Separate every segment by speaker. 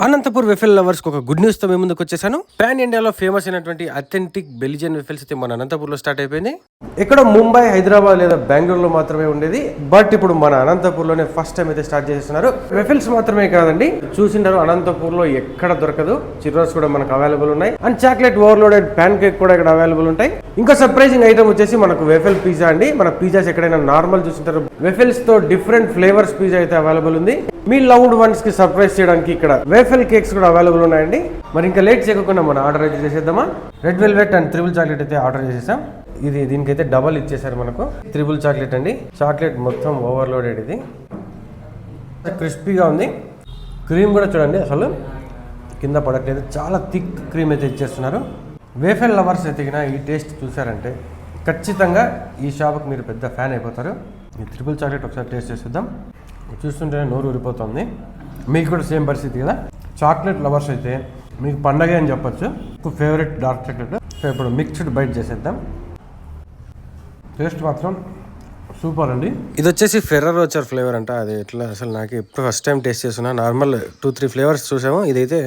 Speaker 1: Anantapur వెఫెల్ lovers ఒక good news తో మేము ముందుకు వచ్చేసాను. పాన్ ఇండియాలో ఫేమస్ అయినటువంటి అథెంటిక్ బెల్జియన్ వెఫెల్స్ అయితే మన అనంతపూర్ లో స్టార్ట్ అయిపోయింది. ఇక్కడ ముంబై, హైదరాబాద్ లేదా బెంగళూరులో మాత్రమే ఉండేది. బట్ ఇప్పుడు మన అనంతపూర్ లోనే ఫస్ట్ టైం అయితే స్టార్ట్ చేస్తున్నారు. వెఫెల్స్ మాత్రమే కాదండి, చూసింటారు అనంతపూర్ లో ఎక్కడ దొరకదు. చిర్రోస్ కూడా మనకు అవైలబుల్ ఉన్నాయి. And chocolate overloaded pan cake కూడా ఇక్కడ అవైలబుల్ ఉంటాయి. ఇంకా సర్ప్రైజింగ్ ఐటమ్ వచ్చేసి మనకు వెఫెల్ పిజ్జా అండి. మన పిజ్జాస్ ఎక్కడైనా నార్మల్ చూసింటారు, వెఫెల్స్ తో డిఫరెంట్ ఫ్లేవర్స్ పిజ్జా అయితే అవైలబుల్ ఉంది. మీ లవ్డ్ వన్స్ కి సర్ప్రైజ్ చేయడానికి ఇక్కడ వేఫెల్ కేక్స్ కూడా అవైలబుల్ ఉన్నాయండి. మరి ఇంకా లేట్ చేయకుండా మనం ఆర్డర్ అయితే చేసేద్దామా. Red velvet and triple chocolate అయితే ఆర్డర్ చేసేసాం. దీనికైతే డబల్ ఇచ్చేసారు మనకు. త్రిబుల్ చాక్లెట్ అండి. చాక్లెట్ మొత్తం ఓవర్లోడెడ్. ఇది క్రిస్పీగా ఉంది. క్రీమ్ కూడా చూడండి, అసలు కింద పడట్లేదు. చాలా థిక్ క్రీమ్ అయితే ఇచ్చేస్తున్నారు. వేఫెల్ లవర్స్ అయితే ఈ టేస్ట్ చూసారంటే ఖచ్చితంగా ఈ షాప్కి మీరు పెద్ద ఫ్యాన్ అయిపోతారు. ఈ త్రిబుల్ చాక్లెట్ ఒకసారి టేస్ట్ చేసేద్దాం. చూస్తుంటేనే నోరు ఊరిపోతుంది. మీకు కూడా సేమ్ పరిస్థితి కదా. చాక్లెట్ లవర్స్ అయితే మీకు పండగ అని చెప్పొచ్చు. Favourite dark chocolate. సో ఇప్పుడు మిక్స్డ్ బైట్ చేసేద్దాం. టేస్ట్ మాత్రం సూపర్ అండి. ఇది వచ్చేసి ఫెర్రర్ రోచర్ ఫ్లేవర్ అంట. అది ఎట్లా అసలు నాకు ఇప్పుడు ఫస్ట్ టైం టేస్ట్ చేస్తున్నా. నార్మల్ 2-3 ఫ్లేవర్స్ చూసాము, ఇదైతే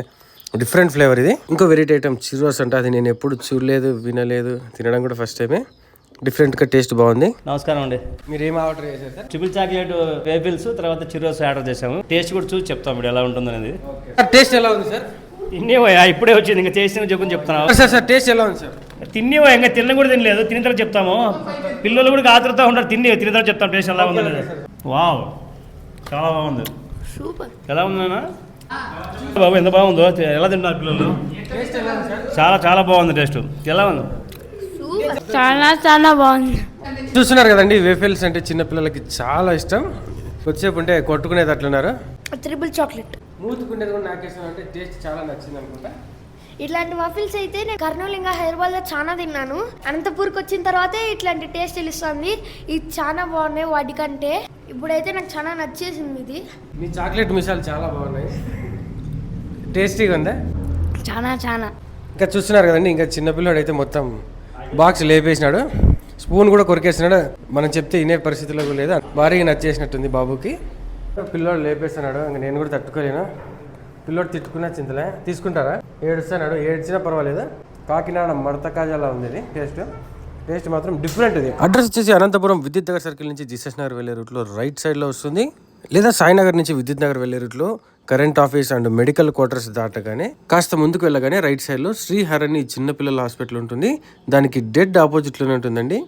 Speaker 1: డిఫరెంట్ ఫ్లేవర్. ఇది ఇంకో వెరైటీ ఐటమ్ చిర్రోస్ అంట. అది నేను ఎప్పుడు చూడలేదు, వినలేదు, తినడం కూడా ఫస్ట్ టైమే. డిఫరెంట్ గా టేస్ట్ బాగుంది.
Speaker 2: నమస్కారం అండి.
Speaker 1: మీరు ఏం ఆర్డర్ చేశారు సార్?
Speaker 2: ట్రిపుల్ చాక్లెట్ వేఫిల్స్, తర్వాత చిర్రోస్ ఆర్డర్ చేసాము. టేస్ట్ కూడా చూసి చెప్తాం ఇప్పుడు ఎలా ఉంటుంది అనేది.
Speaker 1: టేస్ట్ ఎలా ఉంది సార్?
Speaker 2: తినేవా ఇప్పుడే వచ్చింది, ఇంకా చేసిన చెప్పని చెప్తున్నావు
Speaker 1: సార్. టేస్ట్ ఎలా ఉంది సార్?
Speaker 2: తినేవా ఇంకా తిన్న కూడా తినలేదు, తిన్న తర్వాత చెప్తాము. పిల్లలు కూడా ఆతృత ఉంటారు, తిన్న తర్వాత చెప్తాం టేస్ట్ ఎలా ఉంది అనేది. వావ్, చాలా బాగుంది. సూపర్. ఎలా ఉంది నాన్న? బాబు ఎంత బాగుందో, ఎలా తింటున్నారు పిల్లలు? చాలా చాలా బాగుంది టేస్ట్. ఎలా ఉంది?
Speaker 3: చాలా చాలా బాగుంది.
Speaker 1: చూస్తున్నారు కదండి, వేఫెల్స్ అంటే చిన్నపిల్లలకి చాలా ఇష్టం. వచ్చేపు ఉంటే కొట్టుకునేది అట్లున్నారు.
Speaker 3: ట్రిపుల్ చాక్లెట్
Speaker 1: మూతుకునేది కూడా నాకేసం అంటే టేస్ట్ చాలా నచ్చింది అనుకుంటా.
Speaker 3: ఇట్లాంటి వాఫిల్స్ అయితే నేను కర్నూలు ఇంకా హైదరాబాద్లో చాలా తిన్నాను. అనంతపూర్కి వచ్చిన తర్వాతే ఇట్లాంటి టేస్ట్ తెలుస్తుంది. ఇది చాలా బాగున్నాయి వాటికంటే. ఇప్పుడైతే నాకు చాలా నచ్చేసింది ఇది.
Speaker 1: మీ చాక్లెట్ మిషాలు చాలా బాగున్నాయి, టేస్టీగా ఉందా?
Speaker 3: చాలా చాలా.
Speaker 1: ఇంకా చూస్తున్నారు కదండి, ఇంకా చిన్నపిల్లడు అయితే మొత్తం బాక్స్ లేపేసినాడు. స్పూన్ కూడా కొరికేస్తున్నాడు. మనం చెప్తే వినే పరిస్థితిలో లేదు. భారీగా నచ్చేసినట్టుంది బాబుకి. పిల్లోడు లేపేస్తున్నాడు. ఇంకా నేను కూడా తట్టుకోలేను. పిల్లోడు తిట్టుకున్నా చింతలే. తీసుకుంటారా? ఏడుస్తున్నాడు. ఏడ్చినా పర్వాలేదు. కాకినాడ మడత కాజాలా ఉంది ఇది. టేస్ట్ మాత్రం డిఫరెంట్. ఇది అడ్రస్ వచ్చేసి అనంతపురం విద్యుత్ నగర్ సర్కిల్ నుంచి జీసస్ నగర్ వెళ్ళే రూట్లో రైట్ సైడ్లో వస్తుంది. లేదా సాయినగర్ నుంచి విద్యుత్ నగర్ వెళ్ళే రూట్లో current office and medical quarters దాటగానే కాస్త ముందుకు వెళ్ళగానే రైట్ సైడ్లో శ్రీహరణి చిన్నపిల్లల హాస్పిటల్ ఉంటుంది. దానికి డెడ్ ఆపోజిట్లోనే ఉంటుందండి.